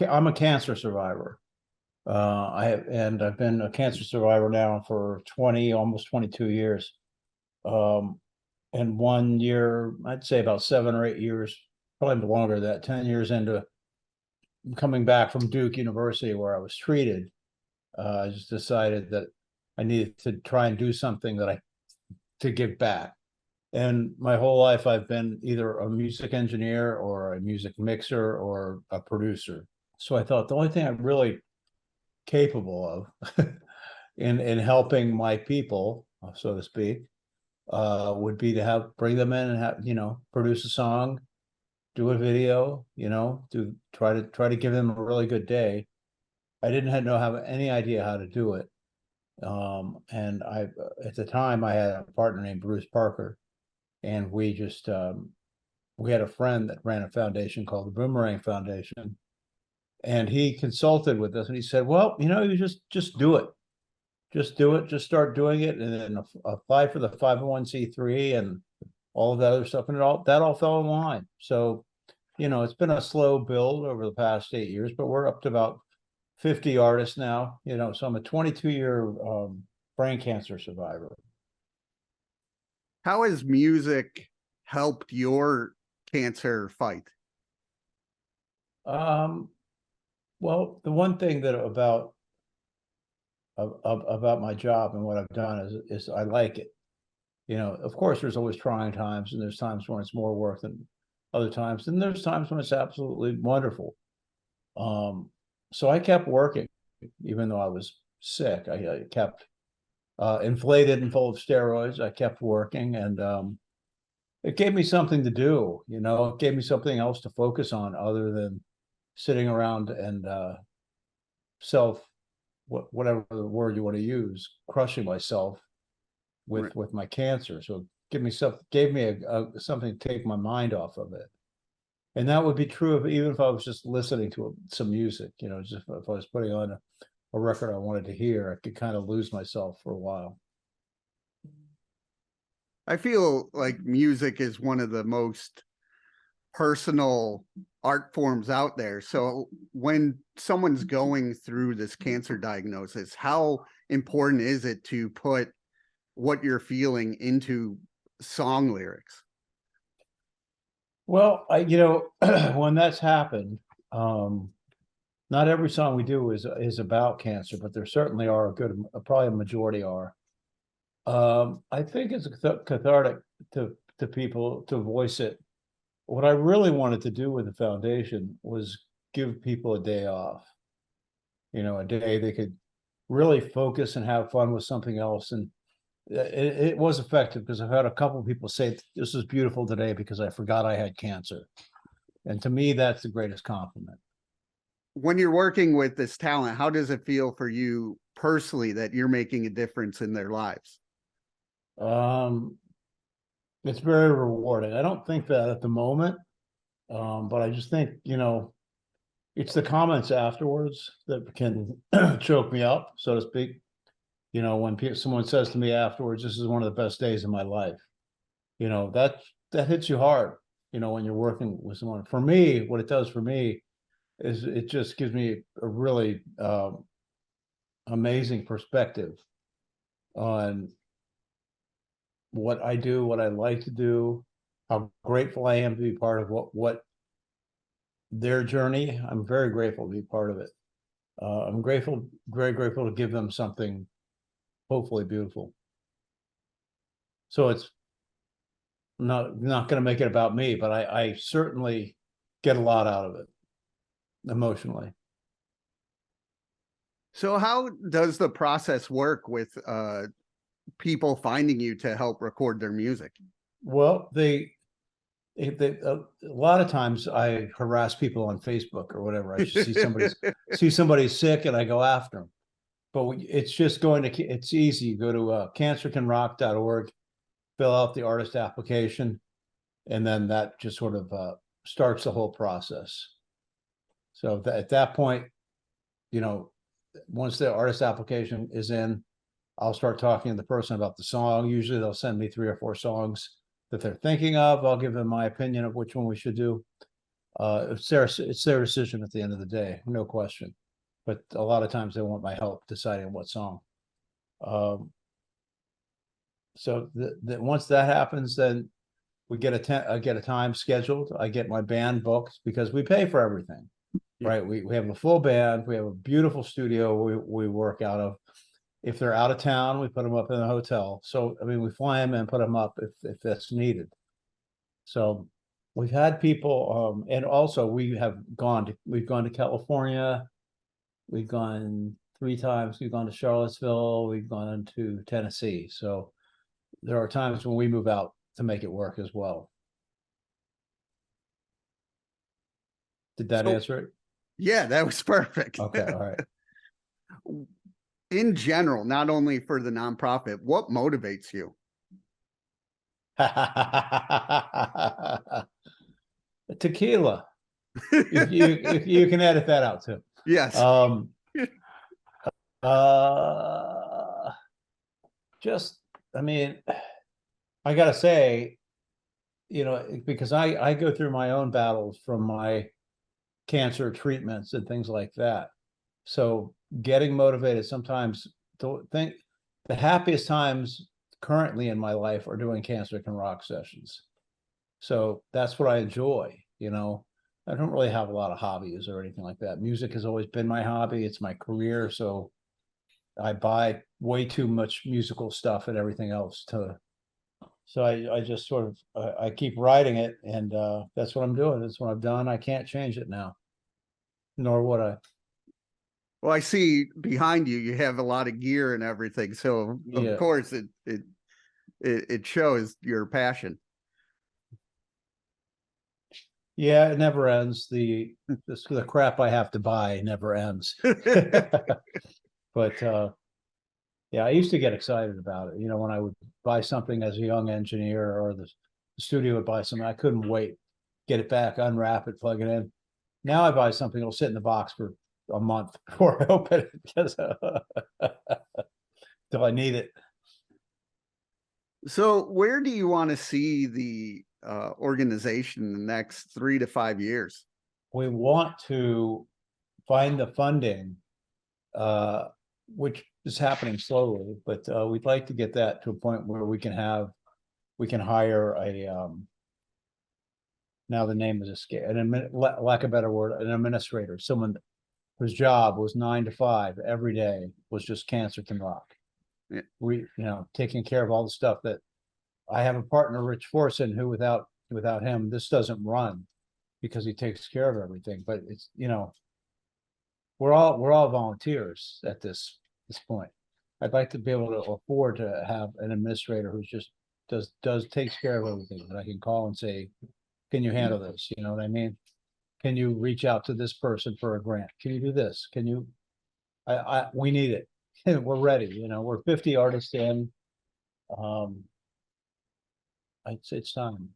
I'm a cancer survivor. I've been a cancer survivor now for 20, almost 22 years. Um, and 1 year, I'd say about 7 or 8 years, probably longer than that, 10 years into coming back from Duke University where I was treated, I just decided that I needed to try and do something to give back. And my whole life, I've been either a music engineer or a music mixer or a producer. So I thought the only thing I'm really capable of in helping my people, so to speak, would be to bring them in and have, produce a song, do a video, to try to give them a really good day. I didn't have any idea how to do it. And at the time I had a partner named Bruce Parker, and we had a friend that ran a foundation called the Boomerang Foundation, and he consulted with us and he said, well, you just do it. Just do it. Just start doing it, and then apply for the 501(c)(3) and all of that other stuff. And that all fell in line. So, it's been a slow build over the past 8 years, but we're up to about 50 artists now. So I'm a 22-year brain cancer survivor. How has music helped your cancer fight? Well, the one thing that about my job and what I've done is I like it. Of course, there's always trying times, and there's times when it's more work than other times, and there's times when it's absolutely wonderful. So I kept working, even though I was sick. I kept inflated and full of steroids. I kept working, and it gave me something to do. It gave me something else to focus on other than sitting around and whatever the word you want to use, crushing myself with my cancer. So gave me something to take my mind off of it. And that would be true even if I was just listening to some music, just if I was putting on a record I wanted to hear, I could kind of lose myself for a while. I feel like music is one of the most personal art forms out there. So when someone's going through this cancer diagnosis, how important is it to put what you're feeling into song lyrics? Well, when that's happened, not every song we do is about cancer, but there certainly are probably a majority are. I think it's cathartic to people to voice it. What I really wanted to do with the foundation was give people a day off, a day they could really focus and have fun with something else. And it was effective, because I've had a couple of people say, this is beautiful today because I forgot I had cancer. And to me, that's the greatest compliment. When you're working with this talent, how does it feel for you personally that you're making a difference in their lives? It's very rewarding. I don't think that at the moment, but I just think, it's the comments afterwards that can choke me up, so to speak. When someone says to me afterwards, this is one of the best days of my life, that hits you hard, when you're working with someone. For me, what it does for me is it just gives me a really amazing perspective on what I do, what I like to do, how grateful I am to be part of what their journey. I'm very grateful to be part of it. I'm very grateful to give them something hopefully beautiful. So it's not going to make it about me, but I certainly get a lot out of it emotionally. So how does the process work with people finding you to help record their music? Well, a lot of times I harass people on Facebook or whatever. I see somebody sick and I go after them. But it's easy. You go to cancercanrock.org, fill out the artist application, and then that just sort of starts the whole process. So at that point, once the artist application is in, I'll start talking to the person about the song. Usually they'll send me 3 or 4 songs that they're thinking of. I'll give them my opinion of which one we should do. It's their decision at the end of the day, no question. But a lot of times they want my help deciding what song. So once that happens, then we get I get a time scheduled. I get my band booked because we pay for everything, right? We have a full band. We have a beautiful studio we work out of. If they're out of town, we put them up in a hotel. So I mean, we fly them and put them up if that's needed. So we've had people, and also we've gone to California. We've gone 3 times. We've gone to Charlottesville. We've gone to Tennessee. So there are times when we move out to make it work as well. Did that answer it? Yeah, that was perfect. Okay, all right. In general, not only for the nonprofit, what motivates you? Tequila. If you can edit that out too. Yes. Just, I mean, I gotta say, because I go through my own battles from my cancer treatments and things like that. So getting motivated sometimes, think the happiest times currently in my life are doing Cancer Can Rock sessions. So that's what I enjoy. I don't really have a lot of hobbies or anything like that. Music has always been my hobby. It's my career. So I buy way too much musical stuff and everything else so I just sort of, I keep writing it, and that's what I'm doing. That's what I've done. I can't change it now, nor would I. Well, I see behind you, you have a lot of gear and everything. So Yeah. of course it shows your passion. Yeah, it never ends. The crap I have to buy never ends. But yeah, I used to get excited about it. When I would buy something as a young engineer, or the studio would buy something, I couldn't wait. Get it back, unwrap it, plug it in. Now I buy something, it'll sit in the box for a month before I open it because till I need it. So where do you want to see the organization in the next 3 to 5 years? We want to find the funding, which is happening slowly, but we'd like to get that to a point where we can hire a now the name is lack of a better word, an administrator, someone whose job was 9 to 5 every day, was just Cancer Can Rock. Yeah. Taking care of all the stuff that I have a partner, Rich Forson, who without him, this doesn't run, because he takes care of everything. But it's, we're all volunteers at this point. I'd like to be able to afford to have an administrator who's just takes care of everything, that I can call and say, can you handle this? You know what I mean? Can you reach out to this person for a grant? Can you do this? Can you, we need it. We're ready. We're 50 artists in. It's time.